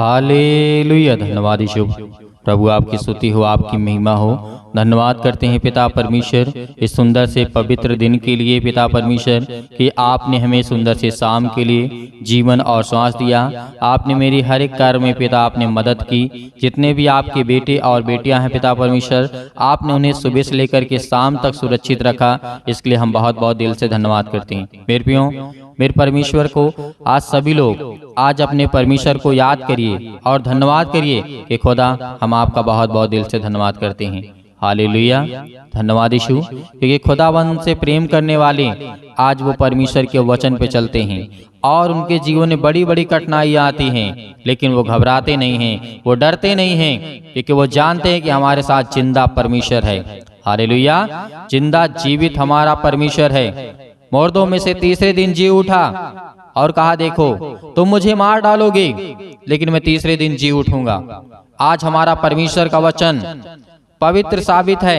Hallelujah. धन्यवाद यीशु। प्रभु आपकी स्तुति हो, आपकी महिमा हो। धन्यवाद करते हैं पिता परमेश्वर इस सुंदर से पवित्र दिन के लिए पिता परमेश्वर कि आपने हमें सुंदर से शाम के लिए जीवन और श्वास दिया। आपने मेरी हर एक कार्य में पिता आपने मदद की। जितने भी आपके बेटे और बेटियां हैं पिता परमेश्वर, आपने उन्हें सुबह से लेकर के शाम तक सुरक्षित रखा। इसके लिए हम बहुत बहुत दिल से धन्यवाद करते हैं। मेरे प्रियो, मेरे परमेश्वर को आज सभी लोग आज अपने परमेश्वर को याद करिए और धन्यवाद करिए कि खुदा हम आपका बहुत बहुत दिल से धन्यवाद करते हैं। हालेलुया। धन्यवाद यीशु, क्योंकि खुदावंद से प्रेम करने वाले आज वो परमेश्वर के वचन पे चलते हैं और उनके जीवन में बड़ी बड़ी कठिनाइयाँ आती हैं, लेकिन वो घबराते नहीं हैं, वो डरते नहीं हैं, क्योंकि वो जानते हैं कि हमारे साथ जिंदा परमेश्वर है। हालेलुया। जिंदा जीवित हमारा परमेश्वर है। मुर्दों में से तीसरे दिन जी उठा और कहा, देखो तुम मुझे मार डालोगे लेकिन मैं तीसरे दिन जी उठूंगा। आज हमारा परमेश्वर का वचन पवित्र साबित है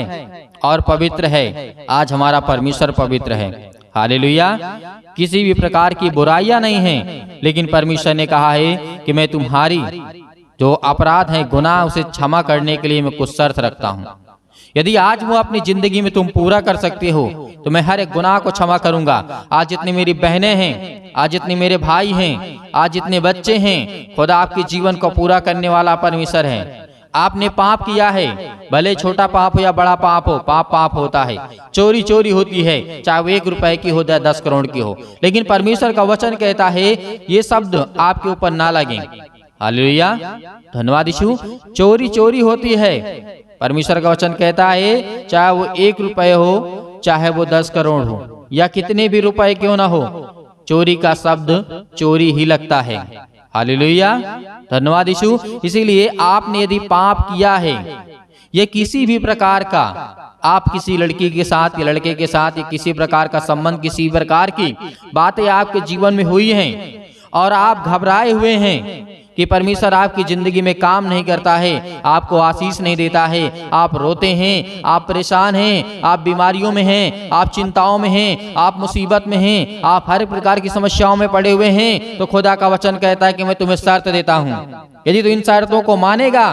और पवित्र है। आज हमारा परमेश्वर पवित्र है। हालेलुया। किसी भी प्रकार की बुराइयां नहीं हैं, लेकिन परमेश्वर ने कहा है कि मैं तुम्हारी जो अपराध है, गुनाह, उसे क्षमा करने के लिए मैं कुछ शर्त रखता हूँ। यदि आज वो अपनी जिंदगी में तुम पूरा कर सकते हो तो मैं हर एक गुनाह को क्षमा करूंगा। आज जितनी मेरी बहनें हैं, आज जितने मेरे भाई हैं, आज जितने बच्चे हैं, खुदा आपके जीवन को पूरा करने वाला परमेश्वर है। आपने पाप किया है, भले छोटा पाप हो या बड़ा पाप हो, पाप पाप होता है। चोरी चोरी होती है, चाहे वो 1 रुपए की हो या 10 करोड़ की हो, लेकिन परमेश्वर का वचन कहता है ये शब्द आपके ऊपर ना लगे। हालेलुया। धन्यवाद यीशु। चोरी चोरी होती है, परमेश्वर का वचन कहता है चाहे वो 1 रुपए हो, चाहे वो 10 करोड़ हो या कितने भी रुपए क्यों ना हो, चोरी का शब्द चोरी ही लगता है। हालेलुया। धन्यवाद यीशु। इसीलिए आपने यदि पाप किया है, ये किसी भी प्रकार का, आप किसी लड़की के साथ या लड़के के साथ या किसी प्रकार का संबंध, किसी प्रकार की बातें आपके जीवन में हुई हैं और आप घबराए हुए हैं कि परमेश्वर आपकी जिंदगी में काम नहीं करता है, आपको आशीष नहीं देता है, आप रोते हैं, आप परेशान हैं, आप बीमारियों में हैं, आप चिंताओं में हैं, आप मुसीबत में हैं, आप हर प्रकार की समस्याओं में पड़े हुए हैं, तो खुदा का वचन कहता है कि मैं तुम्हें शर्त देता हूँ। यदि तू इन शर्तों को मानेगा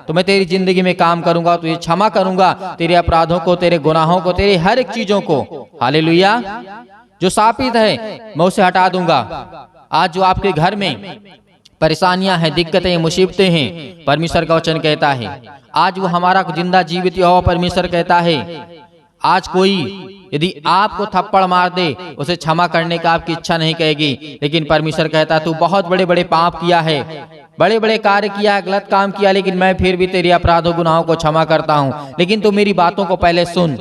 तो मैं तेरी जिंदगी में काम करूंगा, तुझे क्षमा करूंगा, तेरे अपराधों को, तेरे गुनाहों को, तेरे हर एक चीजों को। हालेलुया। जो शापित है मैं उसे हटा दूंगा। आज जो आपके घर में परेशानियां हैं, दिक्कतें, मुसीबतें हैं, परमेश्वर का वचन कहता है आज वो हमारा जिंदा जीवित यहोवा परमेश्वर कहता है आज कोई यदि आपको थप्पड़ मार दे उसे क्षमा करने का आपकी इच्छा नहीं कहेगी, लेकिन परमेश्वर कहता है तू बहुत बड़े बड़े पाप किया है, बड़े बड़े कार्य किया है, गलत काम किया, लेकिन मैं फिर भी तेरे अपराधों गुनाहों को क्षमा करता हूँ, लेकिन तू मेरी बातों को पहले सुन।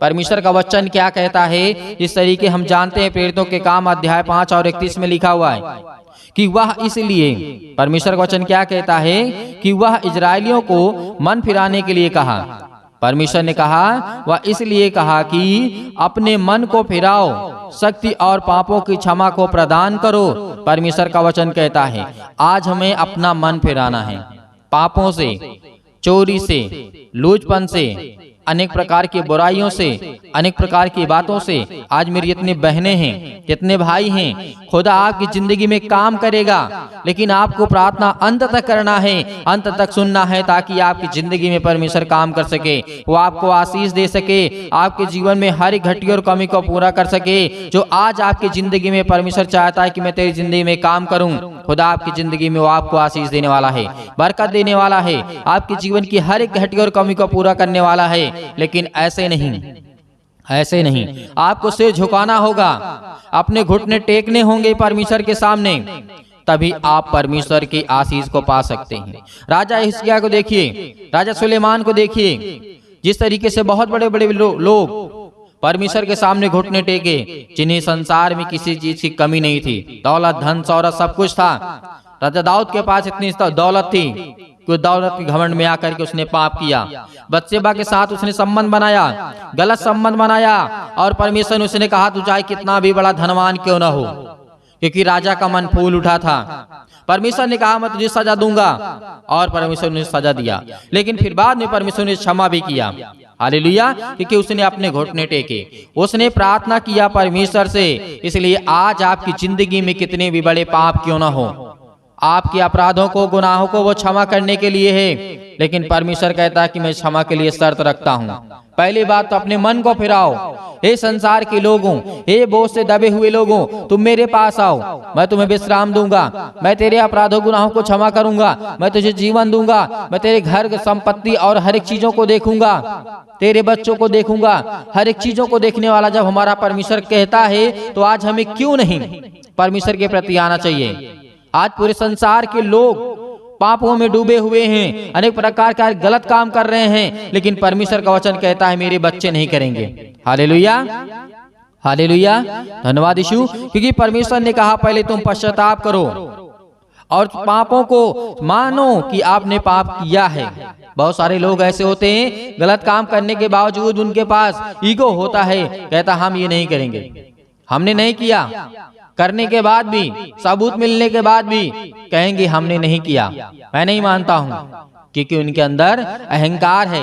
परमेश्वर का वचन क्या कहता है इस तरीके हम जानते हैं। प्रेरितों के काम अध्याय 5 और 31 में लिखा हुआ है कि वह इसलिए, परमेश्वर का वचन क्या कहता है कि वह इजरायलियों को मन फिराने के लिए कहा। परमेश्वर ने कहा वह इसलिए कहा कि अपने मन को फिराओ, शक्ति और पापों की क्षमा को प्रदान करो। परमेश्वर का वचन कहता है आज हमें अपना मन फिराना है, पापों से, चोरी से, लूचपन से, अनेक प्रकार की बुराइयों से, अनेक प्रकार की बातों से। आज मेरी जितनी बहनें हैं, जितने भाई हैं, खुदा आपकी जिंदगी में काम करेगा, लेकिन आपको प्रार्थना अंत तक करना है, अंत तक सुनना है, ताकि आपकी जिंदगी में परमेश्वर काम कर सके, वो आपको आशीष दे सके, आपके जीवन में हर एक घटी और कमी को पूरा कर सके। जो आज आपकी जिंदगी में परमेश्वर चाहता है कि मैं तेरी जिंदगी में काम करूं, खुदा आपकी जिंदगी में वो आपको आशीष देने वाला है, बरकत देने वाला है, आपके जीवन की हर एक घटी और कमी को पूरा करने वाला है। लेकिन ऐसे नहीं, ऐसे नहीं, आपको सिर झुकाना होगा, अपने घुटने टेकने होंगे परमेश्वर के सामने, तभी आप परमेश्वर की आशीष को पा सकते हैं। राजा हिजकिय्याह को देखिए, राजा सुलेमान को देखिए, जिस तरीके से बहुत बड़े बड़े लोग परमेश्वर के सामने घुटने टेके, जिन्हें संसार में किसी चीज की कमी नहीं थी, दौलत, धन, शौहरत सब कुछ था। राजा दाऊद के पास इतनी दौलत थी कि दौलत के घमंड में आकर के उसने पाप किया, बत्शेबा के साथ उसने संबंध बनाया, गलत संबंध बनाया, और परमेश्वर ने उसने कहा तू चाहे कितना भी बड़ा धनवान क्यों ना हो, क्योंकि राजा का मन फूल उठा था। परमेश्वर ने कहा मैं तुझे सजा दूंगा, और परमेश्वर ने सजा दिया, लेकिन फिर बाद में परमेश्वर ने क्षमा भी किया। हालेलुया। क्योंकि उसने अपने घुटने टेके, उसने प्रार्थना किया परमेश्वर से। इसलिए आज आपकी जिंदगी में कितने भी बड़े पाप क्यों ना हो, आपके अपराधों को, गुनाहों को वो क्षमा करने के लिए है। लेकिन परमेश्वर कहता है कि मैं क्षमा के लिए शर्त रखता हूँ। पहली बात तो अपने मन को फिराओ। हे संसार के लोगों, हे बोझ से दबे हुए लोगों, तुम मेरे पास आओ, मैं तुम्हें विश्राम दूंगा, मैं तेरे अपराधों गुनाहों को क्षमा करूंगा, मैं तुझे जीवन दूंगा, मैं तेरे घर, संपत्ति और हर एक चीजों को देखूंगा, तेरे बच्चों को देखूंगा। हर एक चीजों को देखने वाला जब हमारा परमेश्वर कहता है, तो आज हमें क्यों नहीं परमेश्वर के प्रति आना चाहिए। आज पूरे संसार के लोग पापों में डूबे हुए हैं, अनेक प्रकार का गलत काम कर रहे हैं, लेकिन परमेश्वर का वचन कहता है मेरे बच्चे नहीं करेंगे। हालेलुया, हालेलुया, धन्यवाद यीशु। क्योंकि परमेश्वर ने कहा पहले तुम पश्चाताप करो और पापों को मानो कि आपने पाप किया है। बहुत सारे लोग ऐसे होते हैं, गलत काम करने के बावजूद उनके पास ईगो होता है, कहता हम ये नहीं करेंगे, हमने नहीं किया, करने के बाद भी, सबूत मिलने के बाद भी कहेंगे हमने नहीं किया, मैं नहीं मानता हूं, क्योंकि उनके अंदर अहंकार है।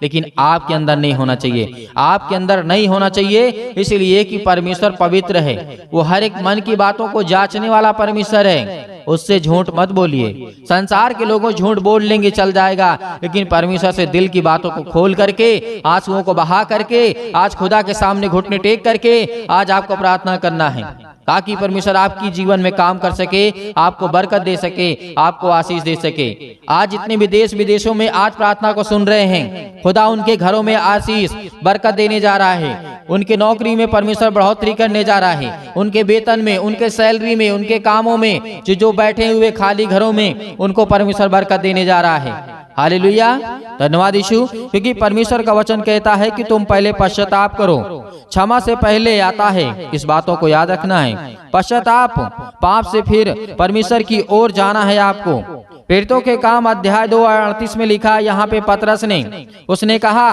लेकिन आपके अंदर नहीं होना चाहिए, आपके अंदर नहीं होना चाहिए, इसलिए कि परमेश्वर पवित्र है। वो हर एक मन की बातों को जांचने वाला परमेश्वर है, उससे झूठ मत बोलिए। संसार के लोगों झूठ बोल लेंगे, चल जाएगा, लेकिन परमेश्वर से दिल की बातों को खोल करके, आंसुओं को बहा करके, आज खुदा के सामने घुटने टेक करके आज आपको प्रार्थना करना है, ताकि परमेश्वर आपकी जीवन में काम कर सके, आपको बरकत दे सके, आपको आशीष दे सके। आज जितने भी देश विदेशों में आज प्रार्थना को सुन रहे हैं, खुदा उनके घरों में आशीष बरकत देने जा रहा है, उनके नौकरी में परमेश्वर बढ़ोतरी करने जा रहा है, उनके वेतन में, उनके सैलरी में, उनके कामों में, जो बैठे हुए खाली घरों में उनको परमेश्वर बरकत देने जा रहा है। हालेलुया, धन्यवाद यीशु। क्योंकि परमेश्वर का वचन कहता है कि तुम पहले पश्चाताप करो, क्षमा से पहले आता है, इस बातों को याद रखना है। पश्चाताप, पाप से फिर परमेश्वर की ओर जाना है आपको। प्रेरितों के काम अध्याय 2:38 में लिखा, यहाँ पे पतरस ने, उसने कहा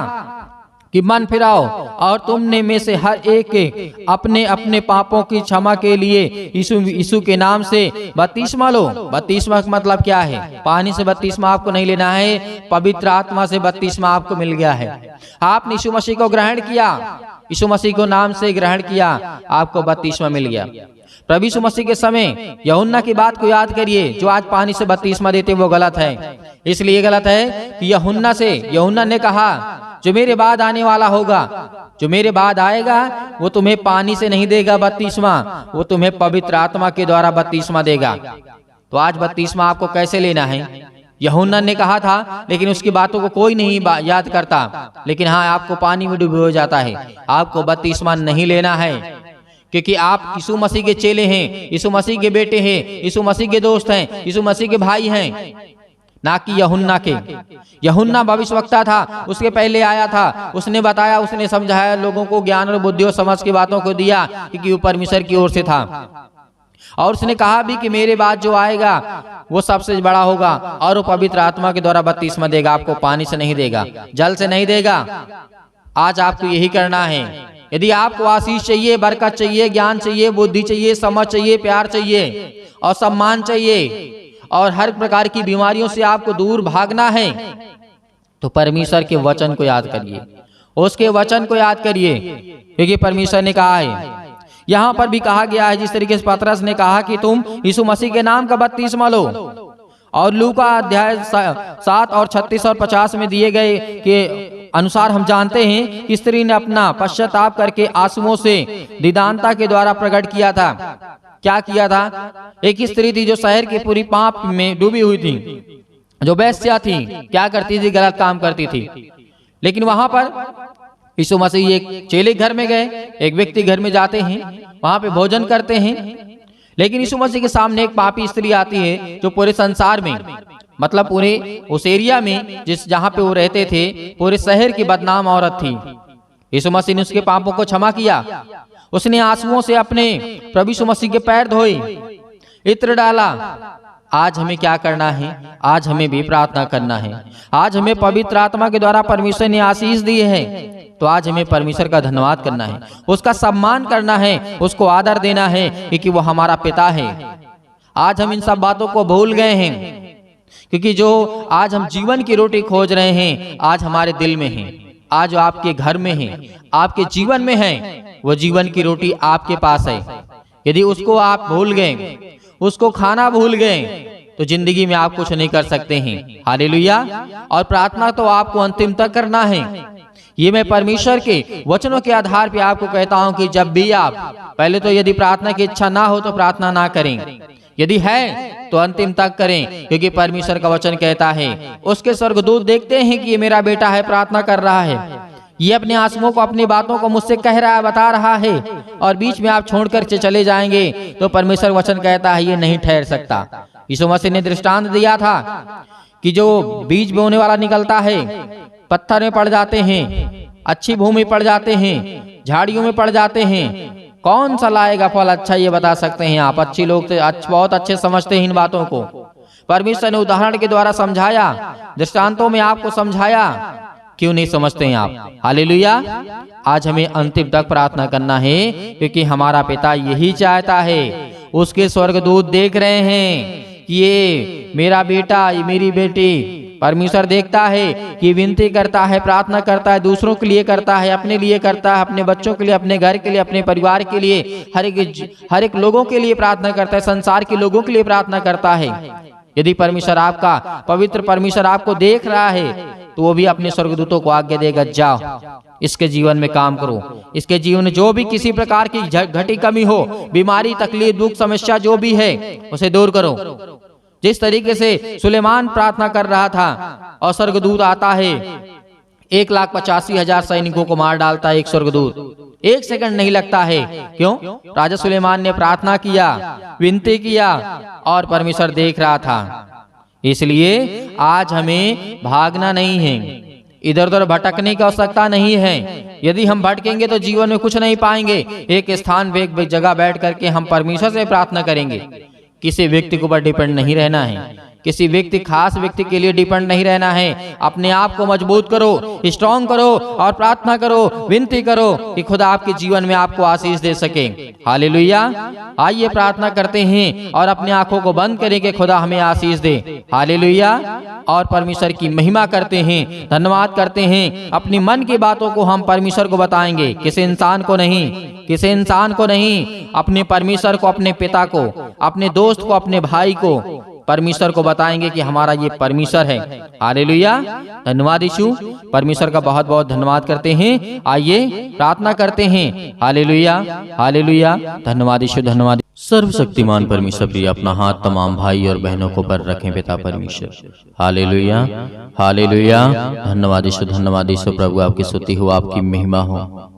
कि मन फिराओ और तुमने में से हर एक अपने अपने पापों की क्षमा के लिए यीशु के नाम से बपतिस्मा लो। बपतिस्मा का मतलब क्या है? पानी से बपतिस्मा आपको नहीं लेना है, पवित्र आत्मा से बपतिस्मा आपको मिल गया है। आपने यीशु मसीह को ग्रहण किया, यीशु मसीह को नाम से ग्रहण किया, आपको बपतिस्मा मिल गया। प्रभु यीशु मसीह के समय यूहन्ना की बात को याद करिए, जो आज पानी से बपतिस्मा देते वो गलत है। इसलिए गलत है कि यूहन्ना ने कहा जो मेरे बाद आने वाला होगा, जो मेरे बाद आएगा, वो तुम्हें पानी से नहीं देगा बपतिस्मा, वो तुम्हें पवित्र आत्मा के द्वारा बपतिस्मा देगा। तो आज बपतिस्मा आपको कैसे लेना है? यूहन्ना ने कहा था, लेकिन उसकी बातों को कोई नहीं याद करता। लेकिन हाँ, आपको पानी में डूबे हो जाता है, आपको बपतिस्मा नहीं लेना है, क्योंकि आप यीशु मसीह के चेले हैं, यीशु मसीह के बेटे हैं, यीशु मसीह के दोस्त हैं, यीशु मसीह के भाई हैं, ना कि यूहन्ना के। यूहन्ना भविष्यवक्ता था, उसके पहले आया था, उसने बताया, उसने समझाया लोगों को, ज्ञान और बुद्धि और समझ की बातों को दिया, क्योंकि वो परमेश्वर की ओर से था। और उसने कहा भी कि मेरे बाद जो आएगा वो सबसे बड़ा होगा और वो पवित्र आत्मा के द्वारा बपतिस्मा देगा, आपको पानी से नहीं देगा, जल से नहीं देगा। आज आपको यही करना है। यदि आपको आशीष चाहिए, बरकत चाहिए, ज्ञान चाहिए, बुद्धि चाहिए, समझ चाहिए, प्यार चाहिए और सम्मान चाहिए, और हर प्रकार की बीमारियों से आपको दूर भागना है, तो परमेश्वर के वचन को याद करिए, उसके वचन को याद करिए, क्योंकि परमेश्वर ने कहा है, यहाँ पर भी कहा गया है, जिस तरीके से पतरस ने कहा कि तुम यीशु मसीह के नाम का बपतिस्मा लो। और लूका अध्याय 7 और 36 और 50 में दिए गए के अनुसार हम जानते हैं कि स्त्री ने अपना पश्चाताप करके आंसुओं से दीदानता के द्वारा प्रकट किया था। क्या किया था? एक स्त्री थी जो शहर के पूरी पाप में डूबी हुई थी, जो वेश्या थी, क्या करती थी? गलत काम करती थी। लेकिन वहां पर यीशु मसीह एक चेले घर में गए, एक व्यक्ति घर में जाते हैं, वहां पे भोजन करते हैं, लेकिन यीशु मसीह के सामने एक पापी स्त्री आती है, जो पूरे संसार में, मतलब पूरे उस एरिया में जहां पे वो रहते थे, पूरे शहर की बदनाम औरत थी। यीशु मसीह ने उसके पापों को क्षमा किया, उसने आंसुओं से अपने प्रभु यीशु मसीह के पैर धोए, इत्र डाला। आज हमें क्या करना है? आज हमें भी प्रार्थना करना है। आज हमें पवित्र आत्मा के द्वारा परमेश्वर ने आशीष दी है, तो आज हमें परमेश्वर का धन्यवाद करना है, उसका सम्मान करना है, उसको आदर देना है, क्योंकि वो हमारा पिता है। आज हम इन सब बातों को भूल गए हैं, क्योंकि जो आज हम जीवन की रोटी खोज रहे हैं, आज हमारे दिल में है, आज आपके घर में है, आपके जीवन में है, वो जीवन की रोटी आपके पास है। यदि उसको आप भूल गए, उसको खाना भूल गए, तो जिंदगी में आप कुछ नहीं कर सकते हैं। हालेलुया। और प्रार्थना तो आपको अंतिम तक करना है। ये मैं परमेश्वर के वचनों के आधार पे आपको कहता हूं कि जब भी आप, पहले तो यदि प्रार्थना की इच्छा ना हो तो प्रार्थना ना करें, यदि है तो अंतिम तक करें, क्योंकि परमेश्वर का वचन कहता है उसके स्वर्गदूत देखते हैं कि ये मेरा बेटा है, प्रार्थना कर रहा है, ये अपने आंसुओं को, अपनी बातों को मुझसे कह रहा है, बता रहा है, और बीच में आप छोड़कर चले जाएंगे तो परमेश्वर वचन कहता है ये नहीं ठहर सकता। यीशु मसीह ने दृष्टांत दिया था कि जो बीज बोने वाला निकलता है, पत्थर में पड़ जाते हैं, अच्छी भूमि पड़ जाते हैं, झाड़ियों में पड़ जाते हैं, कौन सा लाएगा फल अच्छा, ये बता सकते हैं आप। अच्छी लोग तो बहुत अच्छे समझते हैं इन बातों को। परमेश्वर ने उदाहरण के द्वारा समझाया, दृष्टांतों में आपको समझाया, क्यों नहीं समझते हैं आप। हालेलुया। आज हमें अंतिम तक प्रार्थना करना है, क्योंकि हमारा पिता यही चाहता है। उसके स्वर्गदूत देख रहे हैं कि ये मेरा बेटा, ये मेरी बेटी। परमेश्वर देखता है कि विनती करता है, प्रार्थना करता है, दूसरों के लिए करता है, अपने लिए करता है, अपने बच्चों के लिए, अपने घर के लिए, अपने परिवार के लिए, हर एक लोगों के लिए प्रार्थना करता है, संसार के लोगों के लिए प्रार्थना करता है। यदि परमेश्वर आपका, पवित्र परमेश्वर आपको देख रहा है, तो वो भी अपने स्वर्गदूतों को आज्ञा देगा, जाओ इसके जीवन में काम करो, इसके जीवन में जो भी किसी प्रकार की घटी कमी हो, बीमारी, तकलीफ, दुख, समस्या जो भी है, उसे दूर करो। जिस तरीके से सुलेमान प्रार्थना कर रहा था और स्वर्गदूत आता है, 1,85,000 सैनिकों को मार डालता है एक स्वर्गदूत, 1 सेकंड नहीं लगता है। क्यों? राजा सुलेमान ने प्रार्थना किया, विनती किया, और परमेश्वर देख रहा था। इसलिए आज हमें भागना नहीं है, इधर उधर भटकने की आवश्यकता नहीं है। यदि हम भटकेंगे तो जीवन में कुछ नहीं पाएंगे। एक स्थान पे, एक जगह बैठ करके हम परमेश्वर से प्रार्थना करेंगे। किसी व्यक्ति के ऊपर डिपेंड नहीं रहना है, किसी व्यक्ति, खास व्यक्ति के लिए डिपेंड नहीं रहना है। अपने आप को मजबूत करो, स्ट्रॉन्ग करो, और प्रार्थना करो, विनती करो कि खुदा आपके जीवन में आपको आशीष दे सके। हालेलुया। आइए प्रार्थना करते हैं और अपनी आंखों को बंद करें कि खुदा हमें आशीष दे। हालेलुया। और परमेश्वर की महिमा करते हैं, धन्यवाद करते हैं। अपनी मन की बातों को हम परमेश्वर को बताएंगे, किसी इंसान को नहीं, किसी इंसान को नहीं, अपने परमेश्वर को, अपने पिता को, अपने दोस्त को, अपने भाई को, परमेश्वर को बताएंगे कि हमारा ये परमेश्वर है। हालेलुया। धन्यवाद यीशु। परमेश्वर का बहुत बहुत धन्यवाद करते हैं। आइए प्रार्थना करते हैं। Hallelujah, hallelujah. धन्यवाद यीशु, धन्यवाद। सर्वशक्तिमान परमेश्वर प्रिय, अपना हाथ तमाम भाई और बहनों को पर रखें पिता परमेश्वर। Hallelujah, hallelujah. धन्यवाद यीशु, धन्यवाद यीशु। प्रभु आपकी स्तुति हो, आपकी महिमा हो।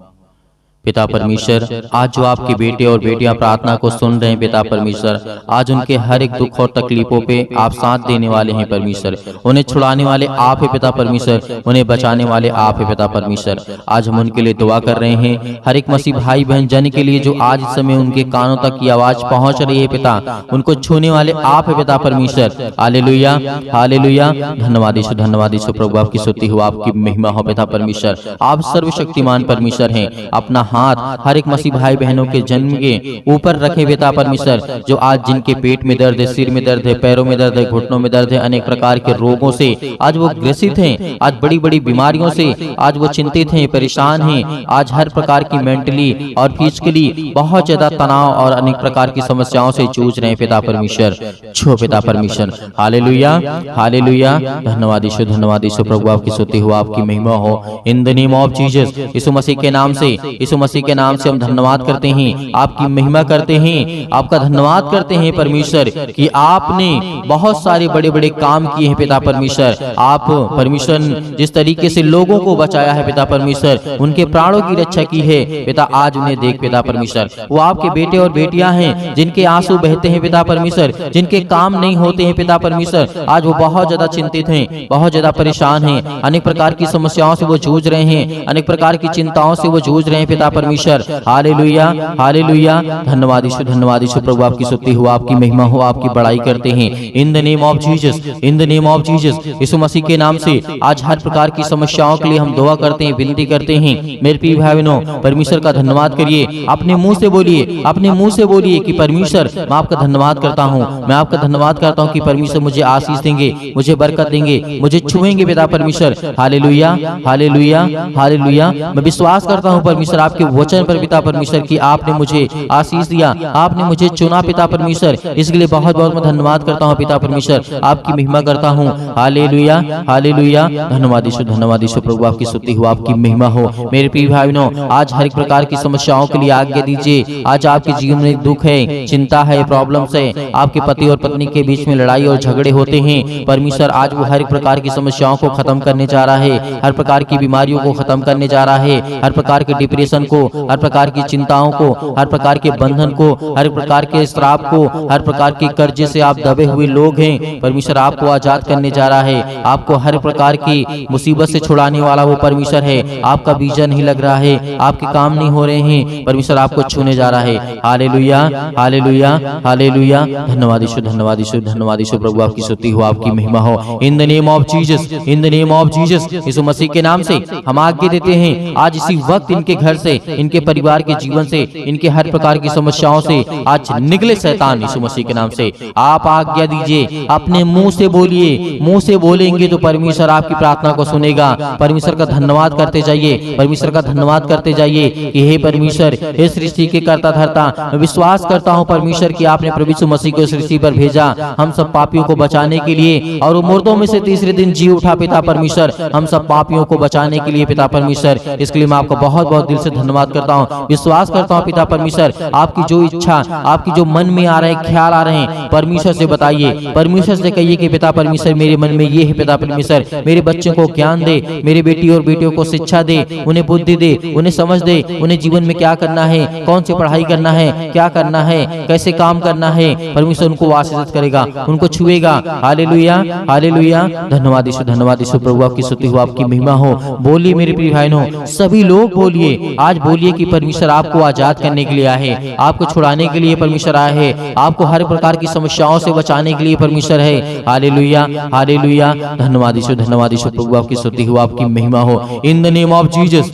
पिता परमेश्वर, आज जो आपके बेटे और बेटियां प्रार्थना को सुन रहे हैं पिता परमेश्वर, आज उनके हर एक दुख और तकलीफों पे आप साथ देने वाले हैं परमेश्वर। उन्हें छुड़ाने वाले आप है पिता परमेश्वर, उन्हें बचाने वाले आप है पिता परमेश्वर। आज हम उनके लिए दुआ कर रहे हैं, हर एक मसीह भाई बहन जन के लिए जो आज इस समय उनके कानों तक की आवाज पहुंच रही है पिता, उनको छूने वाले आप है पिता परमेश्वर। Hallelujah, hallelujah. धन्यवाद यीशु, धन्यवाद यीशु। प्रभु आपकी स्तुति हो, आपकी महिमा हो पिता परमेश्वर। आप सर्वशक्तिमान परमेश्वर हैं। अपना हाथ हर एक मसीह भाई बहनों के जन्म के ऊपर रखे पिता परमेश्वर, जो आज जिनके पेट में दर्द है, सिर में दर्द है, पैरों में दर्द है, घुटनों में दर्द है, अनेक प्रकार के रोगों से आज वो ग्रसित हैं, आज बड़ी बड़ी बीमारियों से आज वो चिंतित हैं, परेशान हैं, आज हर प्रकार की मेंटली और फिजिकली बहुत ज्यादा तनाव और अनेक प्रकार की समस्याओं से जूझ रहे हैं पिता परमेश्वर। छो पिता परमेश्वर। Hallelujah, hallelujah. धन्यवाद यीशु, धन्यवाद यीशु। प्रभु आपकी स्तुति हो, आपकी महिमा हो। In the name of Jesus, यीशु मसीह के नाम से, यीशु मसीह के नाम से हम धन्यवाद करते हैं, आपकी महिमा करते हैं, आपका धन्यवाद करते हैं परमेश्वर कि आपने बहुत सारे बड़े बड़े काम किए हैं पिता परमेश्वर। आप परमेश्वर जिस तरीके से लोगों को बचाया है पिता परमेश्वर, उनके प्राणों की रक्षा की है पिता, आज उन्हें देख पिता परमेश्वर। वो आपके बेटे और बेटियां हैं जिनके आंसू बहते हैं पिता परमेश्वर, जिनके काम नहीं होते हैं पिता परमेश्वर, आज वो बहुत ज्यादा चिंतित हैं, बहुत ज्यादा परेशान हैं, अनेक प्रकार की समस्याओं से वो जूझ रहे हैं, अनेक प्रकार की चिंताओं से वो जूझ रहे हैं पिता परमेश्वर। Hallelujah, hallelujah. धन्यवाद यीशु, धन्यवाद यीशु। प्रभु आपकी स्तुति हो, आपकी महिमा हो, आपकी बड़ाई करते हैं। In the name of Jesus, in the name of Jesus, यीशु मसीह के नाम से आज हर प्रकार की समस्याओं के लिए हम दुआ करते हैं, विनती करते हैं। मेरे प्रिय भाई बहनों, परमेश्वर का धन्यवाद करिए, अपने मुंह से बोलिए, अपने मुंह से बोलिए कि परमेश्वर मैं आपका धन्यवाद करता हूँ, मैं आपका धन्यवाद करता हूँ कि परमेश्वर मुझे आशीष देंगे, मुझे बरकत देंगे, मुझे छुएंगे पिता परमेश्वर। Hallelujah, hallelujah, hallelujah. मैं विश्वास करता हूँ परमेश्वर आपके आपके वचन पर पिता परमेश्वर की आपने मुझे आशीष दिया, आपने मुझे चुना पिता परमेश्वर, इसके लिए बहुत बहुत मैं धन्यवाद करता हूँ पिता परमेश्वर, आपकी महिमा करता हूँ। हालेलुया हालेलुया, धन्यवाद यीशु, धन्यवाद यीशु प्रभु, आपकी स्तुति हो, आपकी महिमा हो। मेरे प्रिय भाइयों, आज हर एक प्रकार की समस्याओं के लिए आज्ञा दीजिए। आज आपके जीवन में दुख है, चिंता है, प्रॉब्लम्स है, आपके पति और पत्नी के बीच में लड़ाई और झगड़े होते हैं, परमेश्वर आज वो हर एक प्रकार की समस्याओं को खत्म करने जा रहा है, हर प्रकार की बीमारियों को खत्म करने जा रहा है, हर प्रकार के डिप्रेशन को, हर प्रकार की चिंताओं को, हर प्रकार के बंधन को, हर प्रकार के श्राप को, हर प्रकार के कर्जे से आप दबे हुए लोग हैं, परमेश्वर आपको आजाद करने जा रहा है। आपको हर प्रकार की मुसीबत से छुड़ाने वाला वो परमेश्वर है। आपका वीजा नहीं लग रहा है, आपके काम नहीं हो रहे हैं, परमेश्वर आपको छूने जा रहा है। हालेलुया हालेलुया हालेलुया, धन्यवाद यीशु, धन्यवाद यीशु, धन्यवाद यीशु प्रभु, आपकी स्तुति हो, आपकी महिमा हो। In the name of Jesus, in the name of Jesus, यीशु मसीह के नाम से हम आज्ञा देते हैं, आज इसी वक्त इनके घर से, इनके परिवार के जीवन से, इनके हर प्रकार की समस्याओं से आज निकले शैतान, यीशु मसीह के नाम से आप आज्ञा दीजिए। अपने मुंह से बोलिए, मुंह से बोलेंगे तो परमेश्वर आपकी प्रार्थना को सुनेगा। परमेश्वर का धन्यवाद करते जाइए, परमेश्वर का धन्यवाद करते जाइए कि हे परमेश्वर, हे सृष्टि के कर्ता धर्ता, मैं विश्वास करता हूँ परमेश्वर कि आपने प्रभु यीशु मसीह को सृष्टि पर भेजा हम सब पापियों को बचाने के लिए, और वो मुर्दों में से तीसरे दिन जी उठा पिता परमेश्वर, हम सब पापियों को बचाने के लिए पिता परमेश्वर। इसके लिए मैं आपको बहुत बहुत दिल से धन्यवाद करता हूँ, विश्वास करता हूँ पिता परमेश्वर, आपकी जो इच्छा, आपकी जो मन में आ रहे ख्याल आ रहे हैं, परमेश्वर से बताइए, परमेश्वर से कहिए कि पिता परमेश्वर मेरे मन में ये है पिता परमेश्वर, मेरे बच्चों को ज्ञान दे, मेरे बेटी और बेटियों को शिक्षा दे, उन्हें बुद्धि दे, उन्हें समझ दे, उन्हें जीवन में क्या करना है, कौन सी पढ़ाई करना है, क्या करना है, कैसे काम करना है, परमेश्वर उनको आशीषित करेगा, उनको छुएगा। हालेलुया हालेलुया, धन्यवाद यीशु, धन्यवाद यीशु प्रभु, आपकी स्तुति हो, आपकी महिमा हो। बोलिए मेरे प्रिय भाइयों, सभी लोग बोलिए, आज बोलिए कि परमेश्वर आपको आजाद करने के लिए आए हैं, आपको छुड़ाने के लिए परमेश्वर आए हैं, आपको हर प्रकार की समस्याओं से बचाने के लिए परमेश्वर है। हालेलुया हालेलुया, धन्यवाद यीशु, धन्यवाद यीशु प्रभु, आपकी स्तुति हो, आपकी महिमा हो। In the name of Jesus,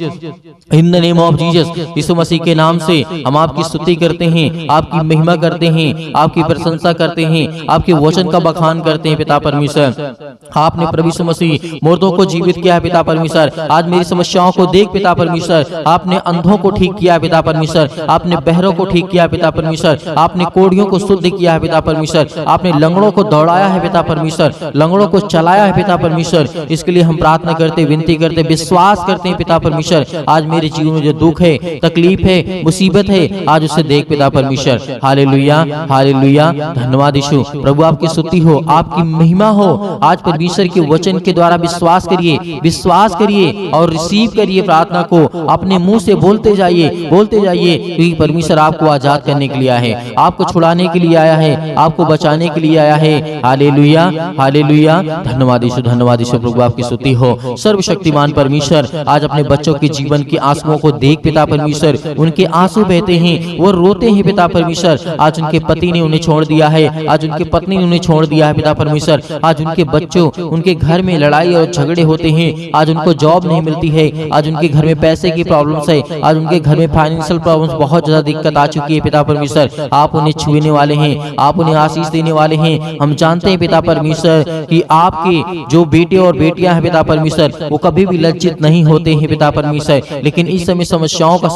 in the name of Jesus, यीशु मसीह के नाम से हम आपकी स्तुति करते हैं, आपकी महिमा करते हैं, आपकी प्रशंसा करते हैं, आपके वचन का बखान करते हैं पिता परमेश्वर। आपने प्रभु यीशु मसीह मुर्दों को जीवित किया है पिता परमेश्वर, आज मेरी समस्याओं को देख पिता परमेश्वर, आपने अंधों को ठीक किया है पिता परमेश्वर, आपने बहरों को ठीक किया है पिता परमेश्वर, आपने कोढ़ियों को शुद्ध किया है पिता परमेश्वर, आपने लंगड़ों को दौड़ाया है पिता परमेश्वर, लंगड़ों को चलाया है पिता परमेश्वर। इसके लिए हम प्रार्थना करते, विनती करते, विश्वास करते हैं पिता परमेश्वर, आज मेरे जीवन में जो दुख है, तकलीफ है, मुसीबत है, आज उसे देख पिता परमेश्वर। हालेलुया हालेलुया, धन्यवाद यीशु प्रभु, आपकी स्तुति हो, आपकी महिमा हो। आज परमेश्वर के वचन के द्वारा विश्वास करिए, विश्वास करिए और रिसीव करिए प्रार्थना को, अपने मुंह से बोलते जाइए, बोलते जाइए, क्योंकि परमेश्वर आपको आजाद करने के लिए आया है, आपको छुड़ाने के लिए आया है, आपको बचाने के लिए आया है। हालेलुया हालेलुया, धन्यवाद यीशु, धन्यवाद यीशु प्रभु, आपकी स्तुति हो। सर्वशक्तिमान परमेश्वर, आज अपने बच्चों के जीवन की आंसुओं को देख पिता परमेश्वर, उनके आंसू बहते हैं, वो रोते हैं पिता परमेश्वर, आज उनके पति ने उन्हें छोड़ दिया है, आज उनके पत्नी ने उन्हें छोड़ दिया है पिता परमेश्वर, आज उनके बच्चों, उनके घर में लड़ाई और झगड़े होते हैं, आज उनको जॉब नहीं मिलती है, आज उनके घर में पैसे की प्रॉब्लम्स है, आज उनके घर में फाइनेंशियल प्रॉब्लम्स, बहुत ज्यादा दिक्कत आ चुकी है पिता परमेश्वर। आप उन्हें छूने वाले हैं, आप उन्हें आशीष देने वाले हैं। हम जानते हैं पिता परमेश्वर कि आपके जो बेटे और बेटियां हैं पिता परमेश्वर, वो कभी भी लज्जित नहीं होते हैं पिता परमेश्वर, लेकिन इस समय समस्याओं का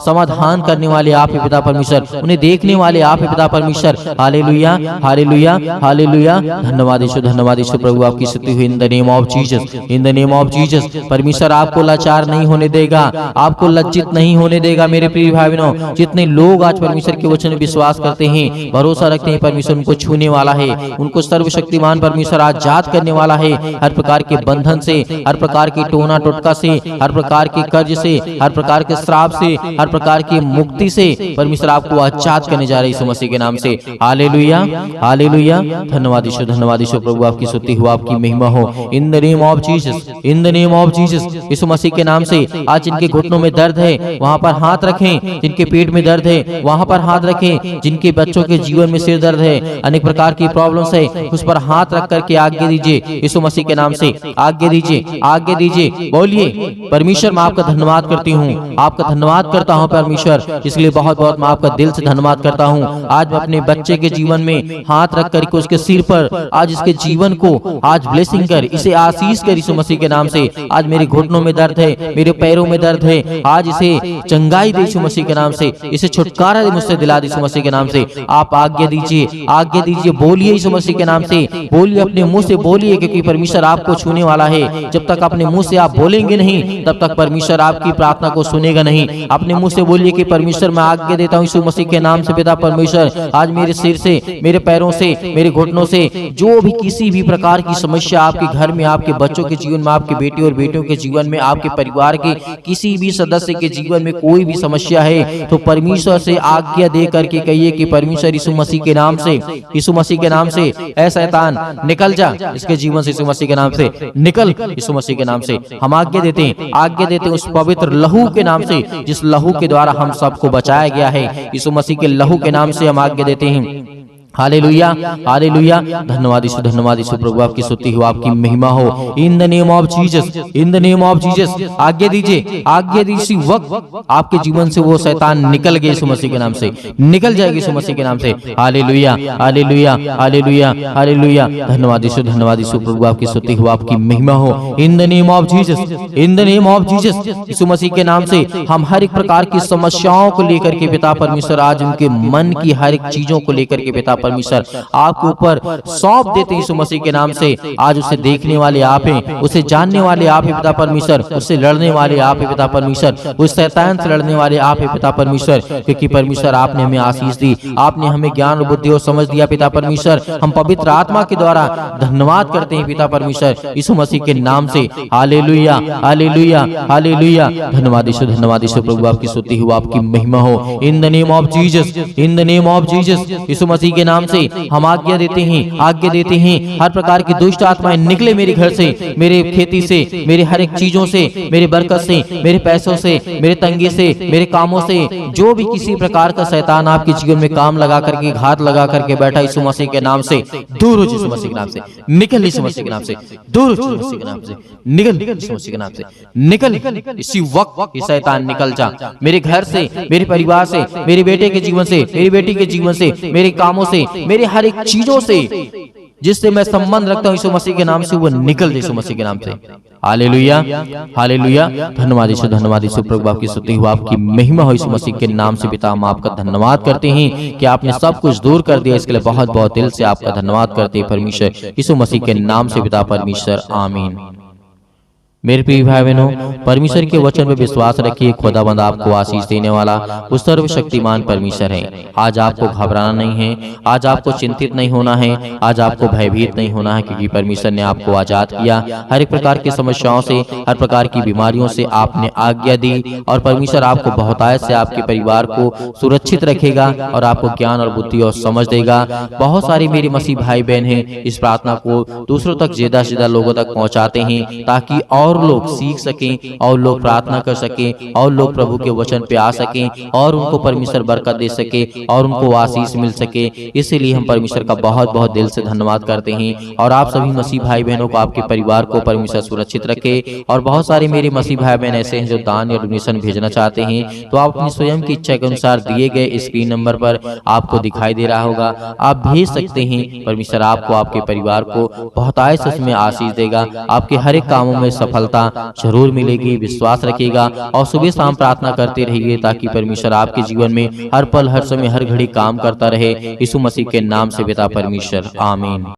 समाधान करने वाले आप हैं पिता परमेश्वर, उन्हें देखने वाले आप हैं पिता परमेश्वर। हालेलुया हालेलुया हालेलुया, धन्यवाद यीशु, धन्यवाद यीशु प्रभु, आपकी स्तुति हो। In the name of Jesus, in the name of Jesus, परमेश्वर आपको लाचार नहीं होने देगा, आपको लज्जित नहीं होने देगा। मेरे प्रिय भाई बहनों, जितने लोग आज परमेश्वर के वचन में विश्वास करते हैं, भरोसा रखते हैं, परमेश्वर उनको छूने वाला है, उनको सर्वशक्तिमान परमेश्वर आजाद करने वाला है, हर प्रकार के बंधन से, हर प्रकार के टोना टोटका से, हर प्रकार के कर्ज से, हर प्रकार के श्राप से, हर प्रकार की मुक्ति से परमेश्वर आपको आजाद करने जा रहे हैं यीशु मसीह के नाम से। हालेलुया हालेलुया, धन्यवाद यीशु, धन्यवाद यीशु प्रभु, आपकी स्तुति हो, आपकी महिमा हो। In the name of Jesus, in the name of Jesus, यीशु मसीह के नाम से आज जिनके घुटनों में दर्द है वहां पर हाथ रखें, जिनके पेट में दर्द है वहां पर हाथ रखें, जिनके बच्चों के जीवन में सिर दर्द है, अनेक प्रकार की प्रॉब्लम्स है, उस पर हाथ रख करके आज्ञा दीजिए यीशु मसीह के नाम से, आज्ञा दीजिए, आज्ञा दीजिए। बोलिए परमेश्वर, मैं आपका धन्यवाद करती हूँ, आपका धन्यवाद करता हूँ परमेश्वर, इसलिए बहुत बहुत मैं आपका दिल से धन्यवाद करता हूँ। आज मैं अपने बच्चे के जीवन में हाथ रख करके उसके सिर पर आज इसके जीवन को आज ब्लेसिंग कर, इसे आशीष कर यीशु मसीह के नाम से। आज मेरे घुटनों में दर्द है, मेरे पैरों में दर्द है, आज आज इसे चंगाई दे यीशु मसीह के नाम से, इसे छुटकारा दे, मुझसे दिला दे यीशु मसीह के नाम से। आप आज्ञा दीजिए, आज्ञा दीजिए, बोलिए यीशु मसीह के नाम से, बोलिए, अपने मुंह से बोलिए, क्योंकि परमेश्वर आपको छूने वाला है। जब तक अपने मुंह से आप बोलेंगे नहीं तब तक परमेश्वर आपकी प्रार्थना को सुनेगा नहीं। अपने मुंह से बोलिए कि परमेश्वर मैं आज्ञा देता हूँ यीशु मसीह के नाम से पिता परमेश्वर, आज मेरे सिर से, मेरे पैरों से, मेरे घुटनों से जो भी किसी भी प्रकार की समस्या आपके घर में, आपके बच्चों के जीवन में, आपके बेटे और बेटियों के जीवन में, आपके परिवार के किसी भी सदस्य के जीवन में कोई भी समस्या है तो परमेश्वर से आज्ञा दे करके कहिए कि परमेश्वर यीशु मसीह के नाम से, यीशु मसीह के नाम से, ऐ शैतान निकल जा इसके जीवन से, यीशु मसीह के नाम से निकल, यीशु मसीह के नाम से हम आज्ञा देते हैं, आज्ञा देते हैं उस पवित्र लहू के नाम से, जिस लहू के द्वारा हम सबको बचाया गया है। यीशु मसीह के लहू के नाम से हम आज्ञा देते हैं। हालेलुया, हालेलुया, धन्यवाद यीशु, धन्यवाद यीशु प्रभु, आपकी स्तुति हो, आपकी महिमा हो। In the name of Jesus, in the name of Jesus, आज्ञा दीजिए, आज्ञा दीजिए, वक्त आपके जीवन से वो शैतान निकल गए यीशु मसीह के नाम से, निकल जाएगी यीशु मसीह के नाम से। हालेलुया, हालेलुया, हालेलुया, हालेलुया, धन्यवाद यीशु, धन्यवाद यीशु प्रभु, आपकी स्तुति हो, आपकी महिमा हो। In the name of Jesus, in the name of Jesus, यीशु मसीह के नाम से हम हर एक प्रकार की समस्याओं को लेकर के पिता परमेश्वर, आज उनके मन की हर एक चीजों को लेकर के पिता परमेश्वर आपके ऊपर सौंप देते हैं यीशु मसीह के नाम से। आज उसे देखने वाले आप हैं, उसे जानने वाले आप हैं पिता परमेश्वर, उससे लड़ने वाले आप हैं पिता परमेश्वर, उस शैतान से लड़ने वाले आप हैं पिता परमेश्वर, क्योंकि परमेश्वर आपने हमें आशीष दी, आपने हमें ज्ञान और बुद्धि और समझ दिया पिता परमेश्वर। हम पवित्र आत्मा के द्वारा धन्यवाद करते हैं पिता परमेश्वर यीशु मसीह के नाम से। हालेलुया, हालेलुया, हालेलुया, धन्यवाद यीशु, धन्यवाद यीशु प्रभु, आपकी स्तुति हो, आपकी महिमा हो। In the name of Jesus, in the name of Jesus, यीशु मसीह के नाम से हम आज्ञा देते हैं, आज्ञा देते हैं, हर प्रकार की दुष्ट आत्माएं निकले मेरे घर से, मेरे खेती से, मेरे हर एक चीजों से, मेरे बरकत से, मेरे पैसों से, मेरे तंगी से, मेरे कामों से, जो भी किसी प्रकार का शैतान आपके जीवन में काम लगा करके, घात लगा करके बैठा, यीशु मसीह के नाम से दूर हो, यीशु मसीह के नाम से निकल, यीशु मसीह के नाम से दूर हो, यीशु मसीह के नाम से निकल, यीशु मसीह के नाम से निकल, इसी वक्त ये शैतान निकल जा मेरे घर से, मेरे परिवार से, मेरे बेटे के जीवन से, मेरी बेटी के जीवन से, मेरे कामों से, मेरे हर एक चीजों से जिससे मैं संबंध रखता हूं यीशु मसीह के नाम से, वो निकल यीशु मसीह के नाम से। हालेलुया, हालेलुया, धन्यवाद यीशु, धन्यवाद यीशु प्रभु, आपकी स्तुति हो, आपकी महिमा हो यीशु मसीह के नाम से। पिता हम आपका धन्यवाद करते हैं कि आपने सब कुछ दूर कर दिया, इसके लिए बहुत बहुत दिल से आपका धन्यवाद करते हैं परमेश्वर यीशु मसीह के नाम से पिता परमेश्वर, आमीन। मेरे प्रिय भाई बहनों, परमेश्वर के वचन में विश्वास रखिए, खुदाबंद आपको आशीष देने वाला उस सर्वशक्तिमान परमेश्वर है। आज आपको घबराना नहीं है, आज आपको चिंतित नहीं होना है, आज आपको भयभीत नहीं होना है, क्योंकि परमेश्वर ने आपको आजाद किया। हर एक प्रकार की समस्याओं से, हर प्रकार की बीमारियों से आपने आज्ञा दी, और परमेश्वर आपको बहुतायत से आपके परिवार को सुरक्षित रखेगा और आपको ज्ञान और बुद्धि और समझ देगा। बहुत सारे मेरे मसीह भाई बहन हैं, इस प्रार्थना को दूसरों तक ज्यादा से ज्यादा लोगों तक पहुंचाते हैं, ताकि और लोग सीख सकें, और लोग प्रार्थना कर सकें, और लोग प्रभु के वचन पे आ सकें, और उनको परमेश्वर बरकत दे सके, और उनको आशीष मिल सके। इसीलिए हम परमेश्वर का बहुत बहुत दिल से धन्यवाद करते हैं। और आप सभी मसीह भाई बहनों को, आपके परिवार को परमेश्वर सुरक्षित रखे। और बहुत सारे मेरे मसीह भाई बहन ऐसे हैं जो दान या डोनेशन भेजना चाहते हैं, तो आप अपनी स्वयं की इच्छा के अनुसार दिए गए स्क्रीन नंबर पर आपको दिखाई दे रहा होगा, आप भेज सकते हैं। परमेश्वर आपको, आपके परिवार को बहुतायत से उसमें आशीष देगा, आपके हर एक कामों में सफलता जरूर मिलेगी। विश्वास रखिएगा और सुबह शाम प्रार्थना करते रहिए, ताकि परमेश्वर आपके जीवन में हर पल, हर समय, हर घड़ी काम करता रहे। यीशु मसीह के नाम से पिता परमेश्वर, आमीन।